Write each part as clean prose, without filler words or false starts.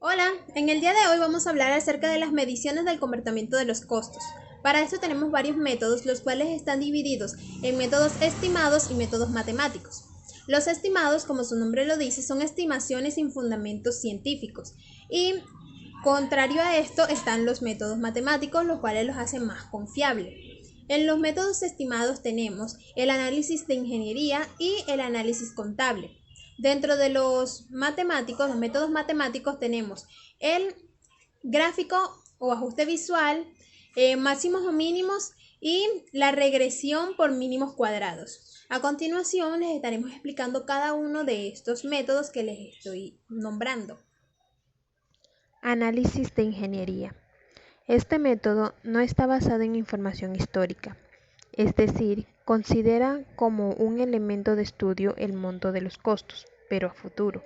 Hola, en el día de hoy vamos a hablar acerca de las mediciones del comportamiento de los costos. Para esto tenemos varios métodos, los cuales están divididos en métodos estimados y métodos matemáticos. Los estimados, como su nombre lo dice, son estimaciones sin fundamentos científicos y contrario a esto están los métodos matemáticos, los cuales los hacen más confiables. En los métodos estimados tenemos el análisis de ingeniería y el análisis contable. Dentro de los métodos matemáticos tenemos el gráfico o ajuste visual, máximos o mínimos y la regresión por mínimos cuadrados. A continuación les estaremos explicando cada uno de estos métodos que les estoy nombrando. Análisis de ingeniería. Este método no está basado en información histórica, es decir, considera como un elemento de estudio el monto de los costos, pero a futuro.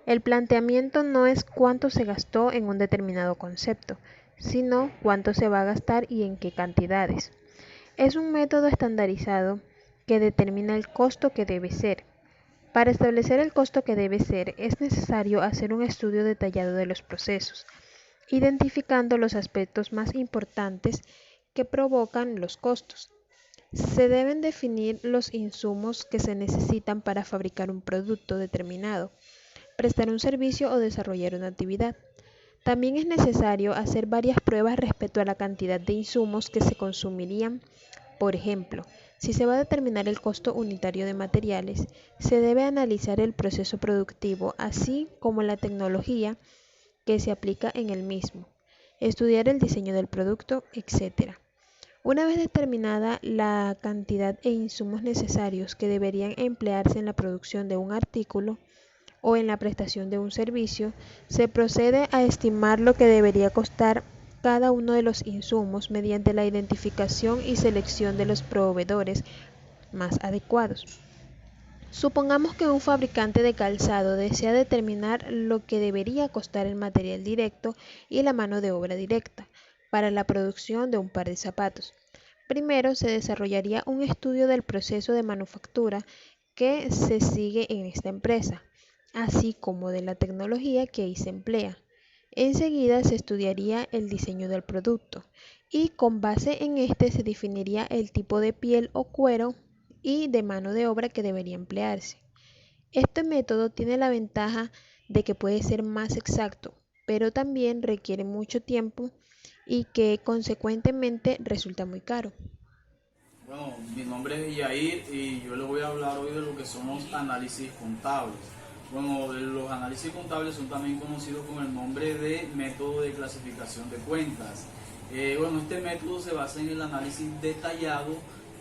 El planteamiento no es cuánto se gastó en un determinado concepto, sino cuánto se va a gastar y en qué cantidades. Es un método estandarizado que determina el costo que debe ser. Para establecer el costo que debe ser, es necesario hacer un estudio detallado de los procesos, identificando los aspectos más importantes que provocan los costos. Se deben definir los insumos que se necesitan para fabricar un producto determinado, prestar un servicio o desarrollar una actividad. También es necesario hacer varias pruebas respecto a la cantidad de insumos que se consumirían. Por ejemplo, si se va a determinar el costo unitario de materiales, se debe analizar el proceso productivo, así como la tecnología que se aplica en el mismo, estudiar el diseño del producto, etc. Una vez determinada la cantidad e insumos necesarios que deberían emplearse en la producción de un artículo o en la prestación de un servicio, se procede a estimar lo que debería costar cada uno de los insumos mediante la identificación y selección de los proveedores más adecuados. Supongamos que un fabricante de calzado desea determinar lo que debería costar el material directo y la mano de obra directa para la producción de un par de zapatos. Primero se desarrollaría un estudio del proceso de manufactura que se sigue en esta empresa, así como de la tecnología que ahí se emplea. Enseguida se estudiaría el diseño del producto y con base en este se definiría el tipo de piel o cuero y de mano de obra que debería emplearse. Este método tiene la ventaja de que puede ser más exacto, pero también requiere mucho tiempo y que consecuentemente resulta muy caro. Bueno, mi nombre es Yair y yo les voy a hablar hoy de lo que son los análisis contables. Bueno, los análisis contables son también conocidos con el nombre de método de clasificación de cuentas. Bueno, este método se basa en el análisis detallado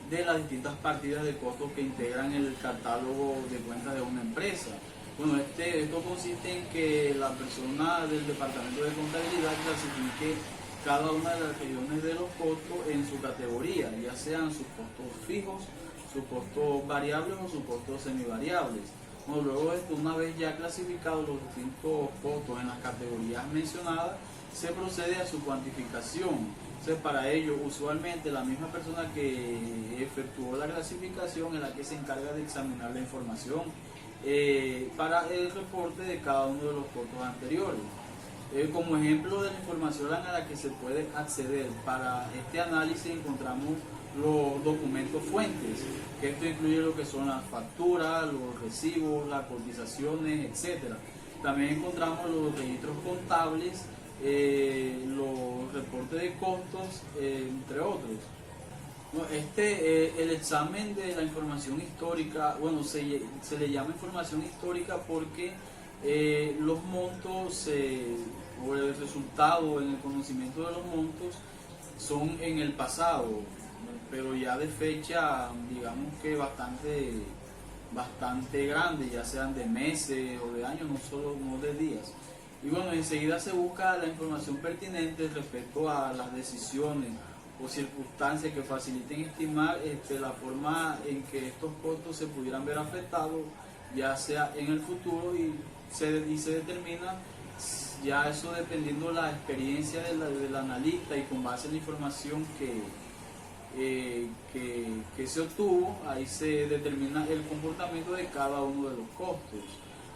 de las distintas partidas de costos que integran el catálogo de cuentas de una empresa. Bueno, esto consiste en que la persona del departamento de contabilidad clasifique cada una de las regiones de los costos en su categoría, ya sean sus costos fijos, sus costos variables o sus costos semivariables. Bueno, luego de esto, una vez ya clasificados los distintos costos en las categorías mencionadas, se procede a su cuantificación. Entonces, para ello, usualmente la misma persona que efectuó la clasificación es la que se encarga de examinar la información para el reporte de cada uno de los costos anteriores. Como ejemplo de la información a la que se puede acceder para este análisis encontramos los documentos fuentes, que esto incluye lo que son las facturas, los recibos, las cotizaciones, etcétera. También encontramos los registros contables, los reportes de costos, entre otros. No, el examen de la información histórica, bueno, se le llama información histórica porque los montos o el resultado en el conocimiento de los montos son en el pasado, pero ya de fecha, digamos que bastante grande, ya sean de meses o de años, no de días. Y bueno, enseguida se busca la información pertinente respecto a las decisiones o circunstancias que faciliten estimar la forma en que estos costos se pudieran ver afectados, ya sea en el futuro y se determina ya eso dependiendo de la experiencia del analista y con base en la información que se obtuvo, ahí se determina el comportamiento de cada uno de los costos.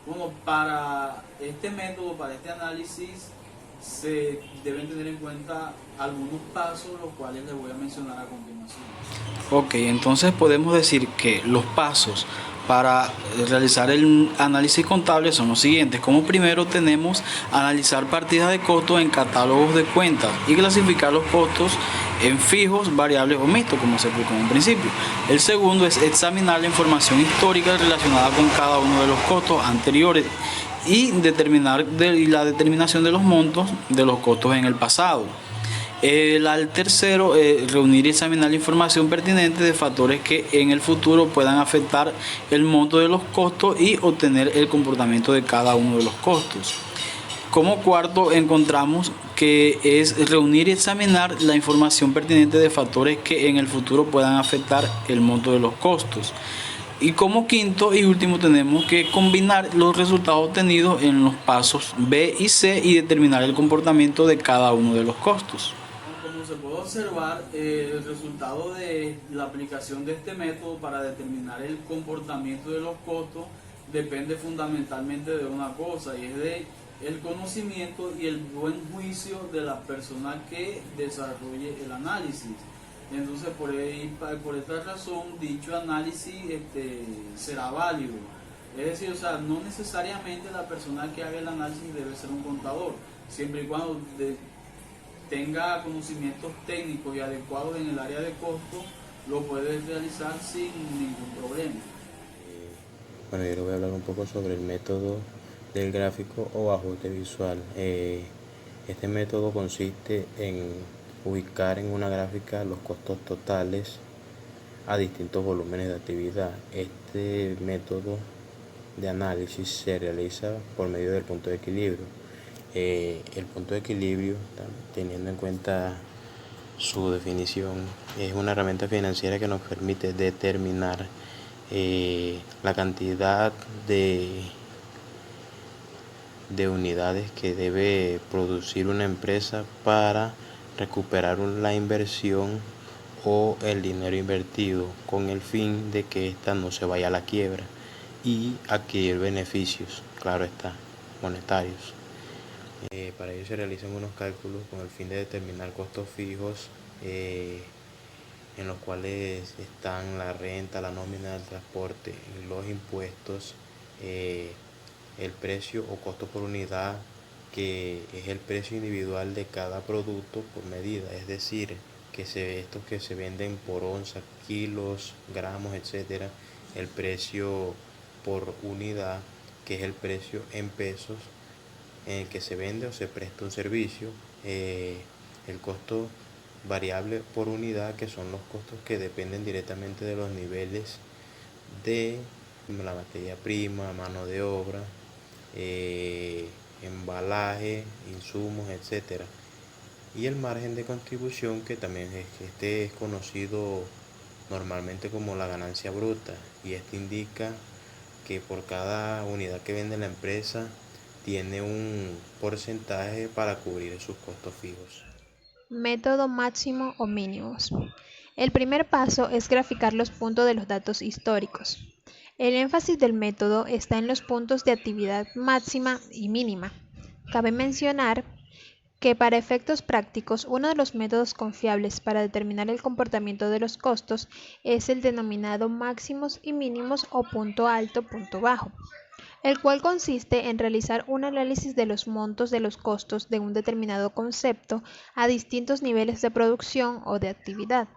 Bueno, para este método, para este análisis, se deben tener en cuenta algunos pasos, los cuales les voy a mencionar a continuación. Ok, entonces podemos decir que los pasos para realizar el análisis contable son los siguientes. Como primero tenemos analizar partidas de costos en catálogos de cuentas y clasificar los costos en fijos, variables o mixtos, como se explicó en un principio. El segundo es examinar la información histórica relacionada con cada uno de los costos anteriores y determinar la determinación de los montos de los costos en el pasado. El tercero, reunir y examinar la información pertinente de factores que en el futuro puedan afectar el monto de los costos y obtener el comportamiento de cada uno de los costos. Como cuarto, encontramos que es reunir y examinar la información pertinente de factores que en el futuro puedan afectar el monto de los costos. Y como quinto y último tenemos que combinar los resultados obtenidos en los pasos B y C y determinar el comportamiento de cada uno de los costos. Como se puede observar, el resultado de la aplicación de este método para determinar el comportamiento de los costos depende fundamentalmente de una cosa, y es de el conocimiento y el buen juicio de la persona que desarrolle el análisis. Entonces, por esta razón, dicho análisis será válido. Es decir, no necesariamente la persona que haga el análisis debe ser un contador, siempre y cuando tenga conocimientos técnicos y adecuados en el área de costo, lo puede realizar sin ningún problema. Bueno, yo les voy a hablar un poco sobre el método del gráfico o ajuste visual. Este método consiste en ubicar en una gráfica los costos totales a distintos volúmenes de actividad. Este método de análisis se realiza por medio del punto de equilibrio. El punto de equilibrio, teniendo en cuenta su definición, es una herramienta financiera que nos permite determinar la cantidad de unidades que debe producir una empresa para recuperar la inversión o el dinero invertido, con el fin de que ésta no se vaya a la quiebra y adquirir beneficios, claro está, monetarios. Para ello se realizan unos cálculos con el fin de determinar costos fijos, en los cuales están la renta, la nómina del transporte, los impuestos, el precio o costo por unidad, que es el precio individual de cada producto por medida, es decir, estos que se venden por onza, kilos, gramos, etcétera, el precio por unidad, que es el precio en pesos en el que se vende o se presta un servicio, el costo variable por unidad, que son los costos que dependen directamente de los niveles de la materia prima, mano de obra, embalaje, insumos, etcétera. Y el margen de contribución, que también es conocido normalmente como la ganancia bruta, y este indica que por cada unidad que vende la empresa tiene un porcentaje para cubrir sus costos fijos. Método máximo o mínimos. El primer paso es graficar los puntos de los datos históricos. El énfasis del método está en los puntos de actividad máxima y mínima. Cabe mencionar que para efectos prácticos, uno de los métodos confiables para determinar el comportamiento de los costos es el denominado máximos y mínimos o punto alto, punto bajo, el cual consiste en realizar un análisis de los montos de los costos de un determinado concepto a distintos niveles de producción o de actividad,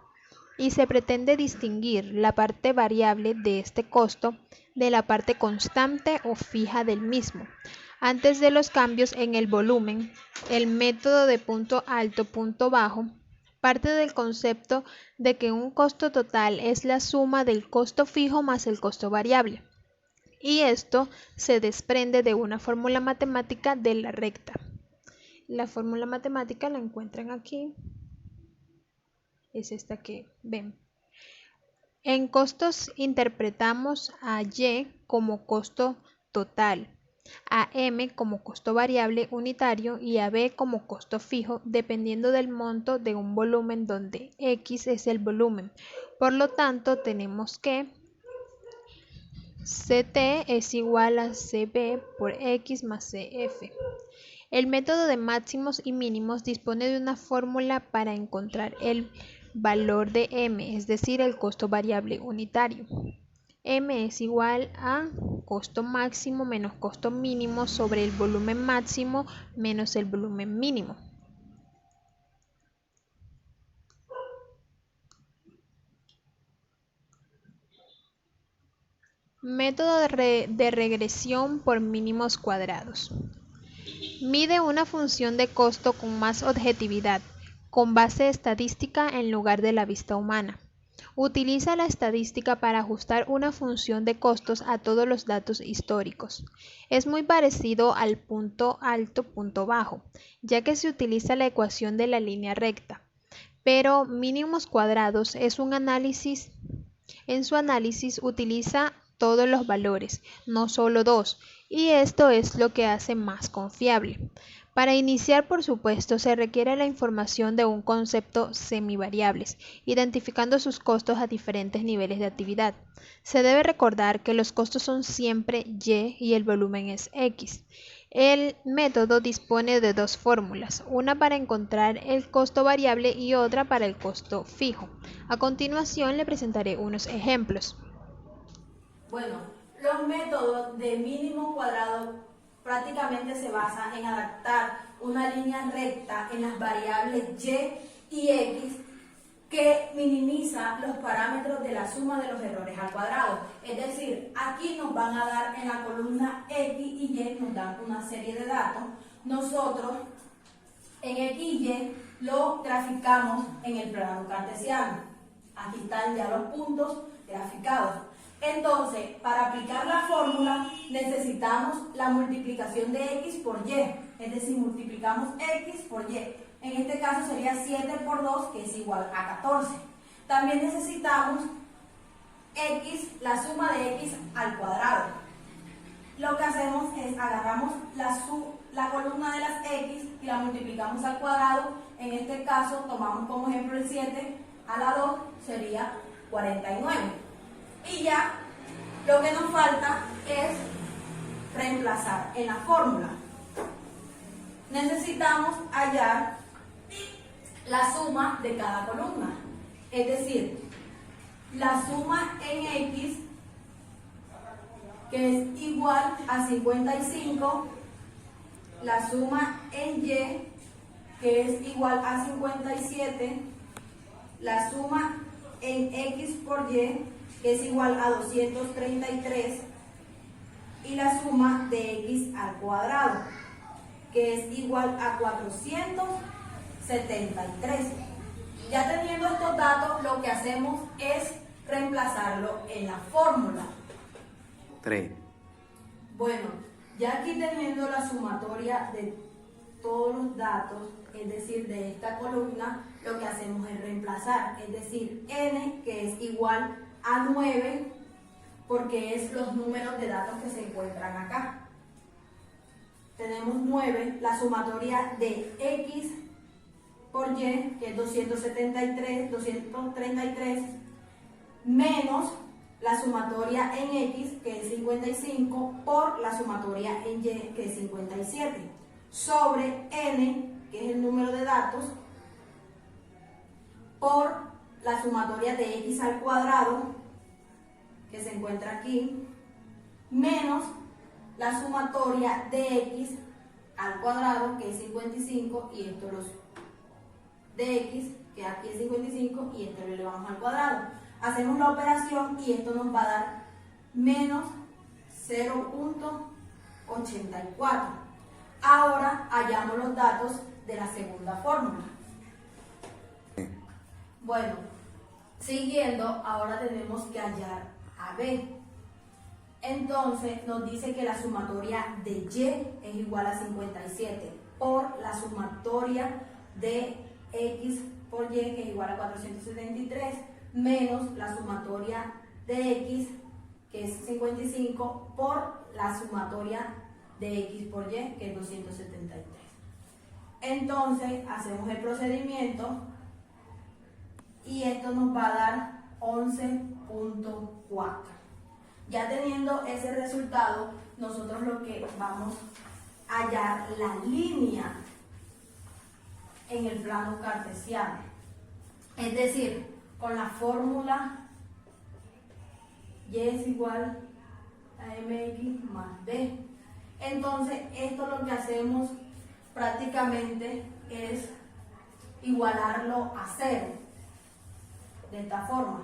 y se pretende distinguir la parte variable de este costo de la parte constante o fija del mismo. Antes de los cambios en el volumen, el método de punto alto, punto bajo parte del concepto de que un costo total es la suma del costo fijo más el costo variable, y esto se desprende de una fórmula matemática de la recta. La fórmula matemática la encuentran aquí, es esta que ven. En costos interpretamos a Y como costo total, a M como costo variable unitario y a B como costo fijo, dependiendo del monto de un volumen donde X es el volumen. Por lo tanto, tenemos que CT es igual a CB por X más CF. El método de máximos y mínimos dispone de una fórmula para encontrar el valor de M, es decir, el costo variable unitario. M es igual a costo máximo menos costo mínimo sobre el volumen máximo menos el volumen mínimo. Método de regresión por mínimos cuadrados. Mide una función de costo con más objetividad, con base estadística en lugar de la vista humana. Utiliza la estadística para ajustar una función de costos a todos los datos históricos. Es muy parecido al punto alto, punto bajo, ya que se utiliza la ecuación de la línea recta. Pero mínimos cuadrados es un análisis. En su análisis utiliza todos los valores, no solo dos, y esto es lo que hace más confiable. Para iniciar, por supuesto, se requiere la información de un concepto semivariables, identificando sus costos a diferentes niveles de actividad. Se debe recordar que los costos son siempre Y el volumen es X. El método dispone de dos fórmulas, una para encontrar el costo variable y otra para el costo fijo. A continuación le presentaré unos ejemplos. Bueno, los métodos de mínimo cuadrado prácticamente se basan en adaptar una línea recta en las variables y y x que minimiza los parámetros de la suma de los errores al cuadrado. Es decir, aquí nos van a dar en la columna x y y, nos dan una serie de datos. Nosotros en x y y lo graficamos en el plano cartesiano. Aquí están ya los puntos graficados. Entonces, para aplicar la fórmula necesitamos la multiplicación de x por y, es decir, multiplicamos x por y. En este caso sería 7 por 2, que es igual a 14. También necesitamos x, la suma de x al cuadrado. Lo que hacemos es agarramos la columna de las x y la multiplicamos al cuadrado. En este caso tomamos como ejemplo el 7 a la 2, sería 49. Y ya lo que nos falta es reemplazar en la fórmula. Necesitamos hallar la suma de cada columna, es decir, la suma en x, que es igual a 55, la suma en y, que es igual a 57, la suma en x por y, que es igual a 233, y la suma de x al cuadrado, que es igual a 473. Ya teniendo estos datos, lo que hacemos es reemplazarlo en la fórmula. 3. Bueno, ya aquí teniendo la sumatoria de todos los datos, es decir, de esta columna, lo que hacemos es reemplazar, es decir, n, que es igual a 9, porque es los números de datos que se encuentran acá. Tenemos 9, la sumatoria de x por y, que es 233, menos la sumatoria en x, que es 55, por la sumatoria en y, que es 57, sobre n, que es el número de datos, por la sumatoria de x al cuadrado, que se encuentra aquí, menos la sumatoria de x al cuadrado, que es 55, y esto los de x, que aquí es 55, y esto lo elevamos al cuadrado. Hacemos la operación y esto nos va a dar menos 0.84. Ahora hallamos los datos de la segunda fórmula. Bueno, siguiendo, ahora tenemos que hallar a b. Entonces nos dice que la sumatoria de y es igual a 57 por la sumatoria de x por y, que es igual a 473, menos la sumatoria de x, que es 55, por la sumatoria de x por y, que es 273. Entonces hacemos el procedimiento y esto nos va a dar 11.4. Ya teniendo ese resultado, nosotros lo que vamos a hallar la línea en el plano cartesiano. Es decir, con la fórmula y es igual a mx más b. Entonces, esto lo que hacemos prácticamente es igualarlo a 0. De esta forma.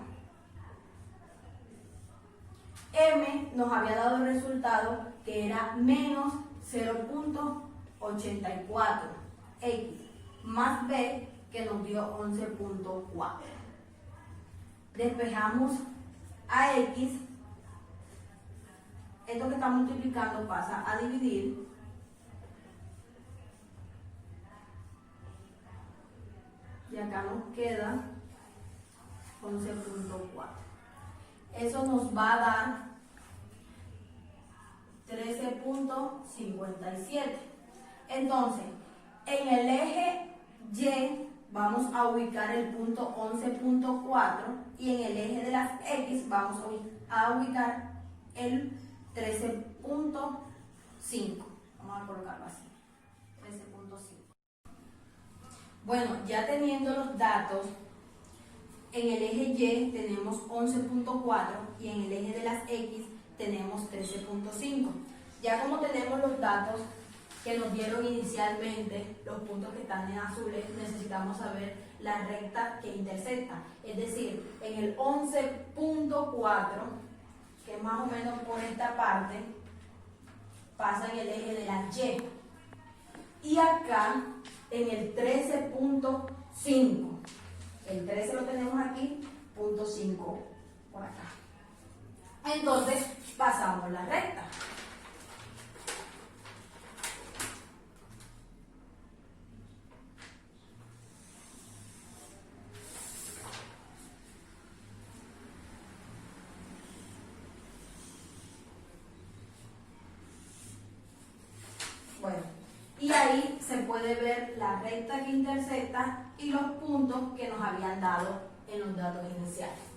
M nos había dado el resultado que era menos 0.84 x más b que nos dio 11.4. Despejamos a x, esto que está multiplicando pasa a dividir, y acá nos queda 11.4. Eso nos va a dar 13.57. Entonces, en el eje Y vamos a ubicar el punto 11.4 y en el eje de las X vamos a ubicar el 13.5. Vamos a colocarlo así, 13.5. Bueno, ya teniendo los datos, en el eje Y tenemos 11.4 y en el eje de las X tenemos 13.5. Ya como tenemos los datos que nos dieron inicialmente, los puntos que están en azules, necesitamos saber la recta que intersecta. Es decir, en el 11.4, que es más o menos por esta parte, pasa en el eje de la Y. Y acá, en el 13.5. El 13 lo tenemos aquí, punto 5 por acá. Entonces, pasamos la recta. Bueno, y ahí se puede ver la recta que intersecta y los puntos que nos habían dado en los datos iniciales.